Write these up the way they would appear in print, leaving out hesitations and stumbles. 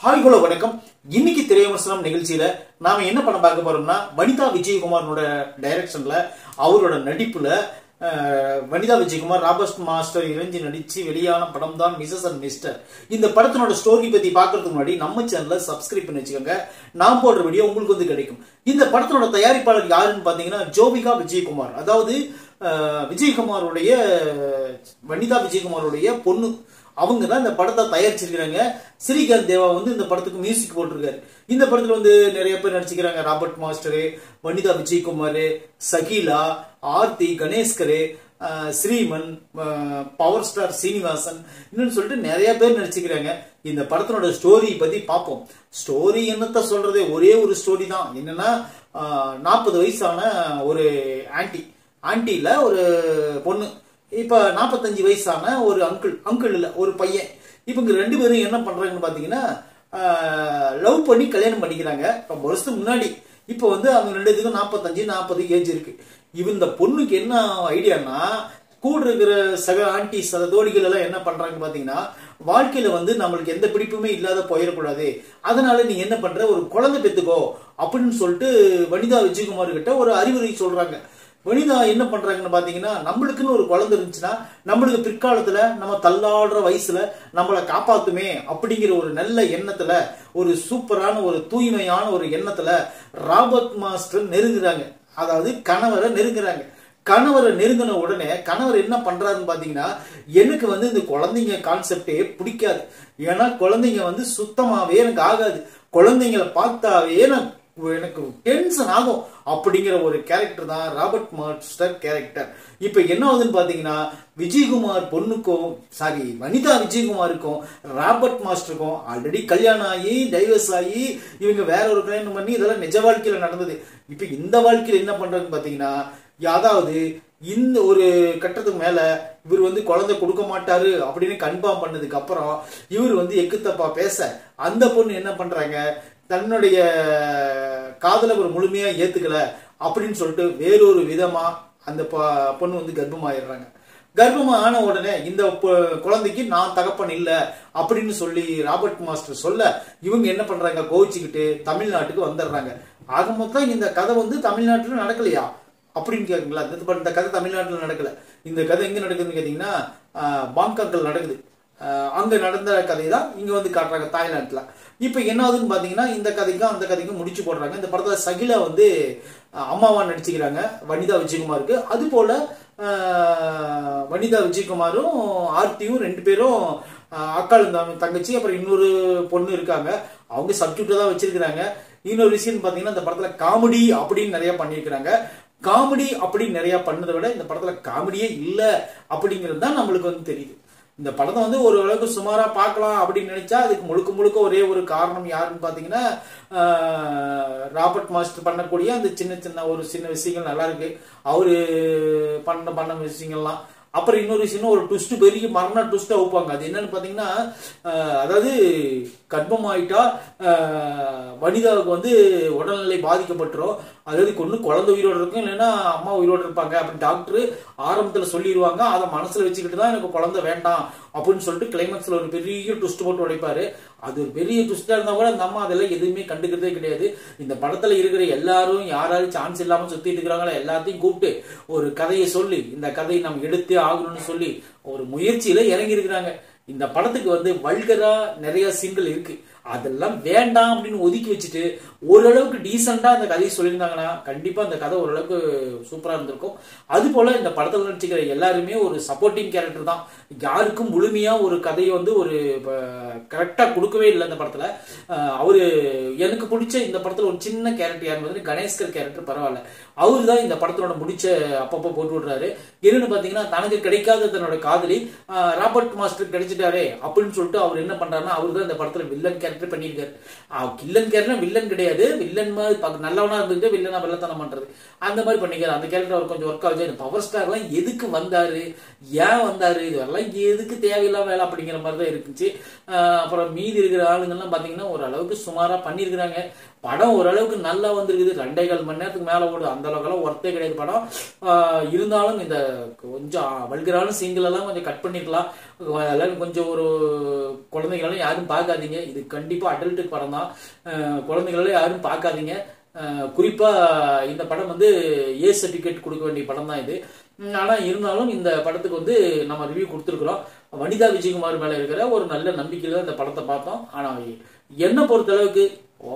Hi hello வணக்கம். இன்னைக்கு திரைவிமர்சனம் நிகழ்ச்சியில நாம என்ன பண்ண பார்க்க போறோம்னா, வனிதா விஜயகுமாரோட டைரக்ஷன்ல அவரோட நடிப்புல வனிதா விஜயகுமார் ராபர்ட் மாஸ்டர் இறைஞ்சி நடிச்சு வெளியான படம் தான் மிஸ்ஸஸ் அண்ட் மிஸ்டர். இந்த படத்தினோட ஸ்டோரி பத்தி பாக்குறதுக்கு முன்னாடி நம்ம சேனலை சப்ஸ்கிரைப் பண்ணி வச்சுக்கோங்க. நான் போடுற வீடியோ உங்களுக்கு வந்து கிடைக்கும். இந்த படத்தினோட தயாரிப்பாளர் யாருன்னு பாத்தீங்கன்னா ஜோவிகா விஜயகுமார். அதாவது விஜயகுமாரோடைய வனிதா விஜயகுமாரோடைய பொண்ணு அவங்க தான் இந்த படத்தை தயாரிச்சிருக்கிறாங்க. ஸ்ரீகாந்த் தேவா வந்து இந்த படத்துக்கு மியூசிக் போட்டிருக்காரு. இந்த படத்துல வந்து நிறைய பேர் நடிச்சுக்கிறாங்க. Robert master, Vanitha Vijayakumar, Shakeela, Aarthi, Ganeshkar, Sriman, power star Srinivasan, இன்னும் சொல்லிட்டு நிறைய பேர் நடிச்சுக்கிறாங்க. இந்த படத்தினோட ஸ்டோரி பத்தி பார்ப்போம். ஸ்டோரி என்னத்த சொல்றது, ஒரே ஒரு ஸ்டோரி தான். என்னன்னா 40 வயசான ஒரு ஆன்டில ஒரு பொண்ணு, இப்ப 45 வயசான ஒரு அங்கிள் இல்ல ஒரு பையன். இவங்க ரெண்டு பேரும் என்ன பண்றாங்கன்னு பாத்தீங்கன்னா, லவ் பண்ணி கல்யாணம் பண்ணிக்கிறாங்க ரொம்ப வருஷத்துக்கு முன்னாடி. இப்ப வந்து அவங்க ரெண்டு பேருக்கும் 45-40 ஏஜ் இருக்கு. இந்த பொண்ணுக்கு என்ன ஐடியானா, கூட இருக்கிற சக ஆன்டி தோழிகள் எல்லாம் என்ன பண்றாங்க பாத்தீங்கன்னா, வாழ்க்கையில வந்து நம்மளுக்கு எந்த பிடிப்புமே இல்லாத போயிடக்கூடாது, அதனால நீ என்ன பண்ற, ஒரு குழந்தை பெத்துக்கோ அப்படின்னு சொல்லிட்டு வனிதா விஜயகுமார் கிட்ட ஒரு அறிவுரை சொல்றாங்க. வனிதா என்ன பண்றாங்கன்னு பாத்தீங்கன்னா, நம்மளுக்குன்னு ஒரு குழந்தை இருந்துச்சுன்னா நம்மளுக்கு பிற்காலத்துல நம்ம தள்ளாடுற வயசுல நம்மளை காப்பாத்துமே அப்படிங்கிற ஒரு நல்ல எண்ணத்துல, ஒரு சூப்பரான ஒரு தூய்மையான ஒரு எண்ணத்துல ராபர்ட் மாஸ்டர் நெருங்குறாங்க. அதாவது கணவரை நெருங்குறாங்க. கணவரை நெருங்கின உடனே கணவர் என்ன பண்றாருன்னு பாத்தீங்கன்னா, எனக்கு வந்து இந்த குழந்தைங்க கான்செப்டே பிடிக்காது. ஏன்னா குழந்தைங்க வந்து சுத்தமாவே எனக்கு ஆகாது, குழந்தைங்களை பார்த்தாவே எனக்கு டென்ஷன் ஆகும் அப்படிங்கிற ஒரு கேரக்டர் தான் ராபர்ட் மாஸ்டர் கேரக்டர். இப்ப என்ன ஆகுதுன்னு பாத்தீங்கன்னா, விஜயகுமார் பொண்ணுக்கும் வனிதா விஜயகுமாருக்கும் ராபர்ட் மாஸ்டருக்கும் ஆல்ரெடி கல்யாணம் ஆகி டைவர்ஸ் ஆகி இவங்க வேற ஒரு கல்யாணம் பண்ணி, இதெல்லாம் நிஜ வாழ்க்கையில நடந்தது. இப்ப இந்த வாழ்க்கையில என்ன பண்றாங்கன்னு பாத்தீங்கன்னா, அதாவது இந்த ஒரு கட்டத்துக்கு மேல இவர் வந்து குழந்தை கொடுக்க மாட்டாரு அப்படின்னு கன்ஃபார்ம் பண்ணதுக்கு அப்புறம் இவர் வந்து எக்குத்தப்பா பேச, அந்த பொண்ணு என்ன பண்றாங்க, தன்னுடைய காதலை ஒரு முழுமையா ஏத்துக்கல அப்படின்னு சொல்லிட்டு வேறொரு விதமா அந்த பொண்ணு வந்து கர்ப்பமாயிடுறாங்க. கர்ப்பமா ஆன உடனே இந்த குழந்தைக்கு நான் தகப்பன் இல்ல அப்படின்னு சொல்லி ராபர்ட் மாஸ்டர் சொல்ல, இவங்க என்ன பண்றாங்க, கோவிச்சுக்கிட்டு தமிழ்நாட்டுக்கு வந்துடுறாங்க. ஆக மொத்தம் இந்த கதை வந்து தமிழ்நாட்டுல நடக்கலையா அப்படின்னு கேக்குங்களா? இந்த கதை தமிழ்நாட்டுல நடக்கல. இந்த கதை எங்க நடக்குதுன்னு கேட்டீங்கன்னா, பாங்காக்கில் நடக்குது. அங்க நடந்த கதை தான் இங்க வந்து காட்டுறாங்க தாய்லாந்துல. இப்ப என்ன ஆகுதுன்னு பாத்தீங்கன்னா, இந்த கதைக்கும் அந்த கதைக்கும் முடிச்சு போடுறாங்க. இந்த படத்துல சகிலா வந்து அம்மாவா நடிச்சுக்கிறாங்க வனிதா விஜயகுமாருக்கு. அது போல வனிதா விஜயகுமாரும் ஆர்த்தியும் ரெண்டு பேரும் அக்காளும் தங்கச்சி, அப்புறம் இன்னொரு பொண்ணு இருக்காங்க. அவங்க சப்ஜெக்ட் தான் வச்சிருக்கிறாங்க. இன்னொரு விஷயம் பாத்தீங்கன்னா, இந்த படத்துல காமெடி அப்படின்னு நிறைய பண்ணிருக்கிறாங்க. காமெடி அப்படின்னு நிறைய பண்ணதை விட இந்த படத்துல காமெடியே இல்ல அப்படிங்கிறது தான் நம்மளுக்கு வந்து தெரியுது. இந்த படத்தை வந்து ஓரளவுக்கு சுமாரா பார்க்கலாம் அப்படின்னு நினைச்சா, அதுக்கு முழுக்க முழுக்க ஒரே ஒரு காரணம் யாருன்னு பாத்தீங்கன்னா, ராபர்ட் மாஸ்டர் பண்ணக்கூடிய அந்த சின்ன விஷயங்கள் நல்லா இருக்கு. அவரு பண்ண விஷயங்கள்லாம். அப்புறம் இன்னொரு விஷயம், ஒரு ட்விஸ்ட், பெரிய மரண ட்விஸ்டா வைப்பாங்க. அது என்னன்னு பாத்தீங்கன்னா, அதாவது கர்ப்பமாயிட்டா வனிதாவுக்கு வந்து உடல்நிலை பாதிக்கப்பட்டுரும். அதாவது குழந்தை உயிரோடு இருக்கும், இல்லைன்னா அம்மா உயிரோடு இருப்பாங்க அப்படின்னு டாக்டர் ஆரம்பத்துல சொல்லிடுவாங்க. அதை மனசுல வச்சுக்கிட்டு தான் எனக்கு குழந்தை வேண்டாம் அப்படின்னு சொல்லிட்டு கிளைமேக்ஸ்ல ஒரு பெரிய ட்விஸ்ட் போட்டு உடைப்பாரு. அது ஒரு பெரிய ட்விஸ்டா இருந்தா கூட அந்த அம்மா அதெல்லாம் எதுவுமே கண்டுக்கிறதே கிடையாது. இந்த படத்துல இருக்கிற எல்லாரும் யாராவது சான்ஸ் இல்லாம சுத்திட்டு இருக்கிறாங்களோ எல்லாத்தையும் கூப்பிட்டு ஒரு கதையை சொல்லி, இந்த கதையை நம்ம எடுத்தே ஆகணும்னு சொல்லி ஒரு முயற்சியில இறங்கி இருக்கிறாங்க. இந்த படத்துக்கு வந்து வல்கரா நிறைய சீன்கள் இருக்கு, அதெல்லாம் வேண்டாம் அப்படின்னு ஒதுக்கி வச்சுட்டு ஓரளவுக்கு டீசெண்டா அந்த கதையை சொல்லியிருந்தாங்கன்னா கண்டிப்பா அந்த கதை ஓரளவுக்கு சூப்பரா இருந்திருக்கும். அது போல இந்த படத்துல நடிச்சுக்கிற எல்லாருமே ஒரு சப்போர்ட்டிங் கேரக்டர் தான். யாருக்கும் முழுமையா ஒரு கதையை வந்து ஒரு கரெக்டா கொடுக்கவே இல்லை இந்த படத்துல. அவரு எனக்கு பிடிச்ச இந்த படத்துல ஒரு சின்ன கேரக்டர் யாருன்னு கணேஷ்கர் கேரக்டர் பரவாயில்ல. அவரு தான் இந்த படத்தோட முடிச்ச அப்பப்போ போட்டு விடுறாரு. என்னன்னு பாத்தீங்கன்னா, தனக்கு கிடைக்காத தன்னோட காதலி ராபர்ட் மாஸ்டர் கிடைச்சிட்டாரே அப்படின்னு சொல்லிட்டு அவர் என்ன பண்றாருன்னா, அவரு தான் இந்த படத்துல வில்லன் கேரக்டர் பண்ணியிருக்காரு. வில்லன் கேரக்டர் வில்லன் கிடையாது, கிடையாது, வில்லன் மாதிரி நல்லவனா இருந்துட்டு வில்லனா வெள்ளத்தனம் பண்றது அந்த மாதிரி பண்ணிக்கிறார். அந்த கேரக்டர் அவர் கொஞ்சம் ஒர்க் ஆகுது. பவர் ஸ்டார்லாம் எதுக்கு வந்தாரு, ஏன் வந்தாரு, இதெல்லாம் எதுக்கு தேவையில்லாம வேலை அப்படிங்கிற மாதிரி தான் இருந்துச்சு. அப்புறம் மீதி இருக்கிற ஆளுங்கள்லாம் பாத்தீங்கன்னா ஓரளவுக்கு சுமாரா பண்ணிருக்கிறாங்க. படம் ஓரளவுக்கு நல்லா வந்திருக்குது. 2.25 மணி நேரத்துக்கு மேல ஓடுது. அந்த அளவுக்கு ஒர்த்தே கிடையாது படம். இருந்தாலும் இந்த கொஞ்சம் வல்கரான சீன்கள் எல்லாம் கொஞ்சம் கட் பண்ணிருக்கலாம். எல்லாரும் கொஞ்சம் ஒரு குழந்தைகளெல்லாம் யாரும் பார்க்காதீங்க. இது கண்டிப்பா அடல்ட் படம் தான். குழந்தைகளெல்லாம் யாரும் பார்க்காதீங்க. குறிப்பா இந்த படம் வந்து ஏ சர்டிபிகேட் கொடுக்க வேண்டிய படம் தான் இது. ஆனா இருந்தாலும் இந்த படத்துக்கு வந்து நம்ம ரிவ்யூ கொடுத்துருக்கிறோம். வனிதா விஜயகுமார் மேல இருக்கிற ஒரு நல்ல நம்பிக்கையில இந்த படத்தை பார்த்தோம். ஆனா என்ன பொறுத்த அளவுக்கு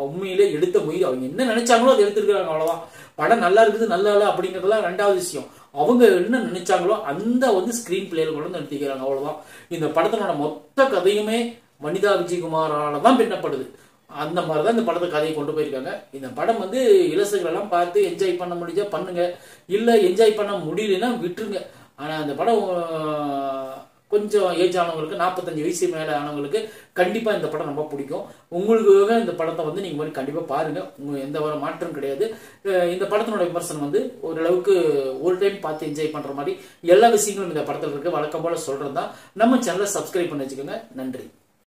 உண்மையிலே எடுத்த முயற்சி, அவங்க என்ன நினைச்சாங்களோ அதை எடுத்துருக்காங்க, அவ்வளவுதான். படம் நல்லா இருக்குது நல்லா இல்லை அப்படிங்கறதுலாம் 2வது விஷயம். அவங்க என்ன நினைச்சாங்களோ அந்த வந்து ஸ்கிரீன் பிளேல கொண்டு வந்து நிறுத்திக்கிறாங்க, அவ்வளவுதான். இந்த படத்தினோட மொத்த கதையுமே வனிதா விஜயகுமாரால தான் பின்னப்படுது. அந்த மாதிரிதான் இந்த படத்தை கதையை கொண்டு போயிருக்காங்க. இந்த படம் வந்து இலசுகள் எல்லாம் பார்த்து என்ஜாய் பண்ண முடிஞ்சா பண்ணுங்க, இல்ல என்ஜாய் பண்ண முடியலன்னா விட்டுருங்க. ஆனா அந்த படம் கொஞ்சம் ஏஜ் ஆனவங்களுக்கு, 45 வயசு மேல ஆனவங்களுக்கு கண்டிப்பா இந்த படம் ரொம்ப பிடிக்கும். உங்களுக்கு இந்த படத்தை வந்து நீங்க மாதிரி கண்டிப்பா பாருங்க, எந்த ஒரு மாற்றம் கிடையாது. இந்த படத்தினோட விமர்சனம் வந்து ஓரளவுக்கு ஒரு டைம் பார்த்து என்ஜாய் பண்ற மாதிரி எல்லா விஷயங்களும் இந்த படத்துல இருக்கு. வழக்கம் போல சொல்றதுதான். நம்ம சேனலை சப்ஸ்கிரைப் பண்ணி வச்சுக்கோங்க. நன்றி.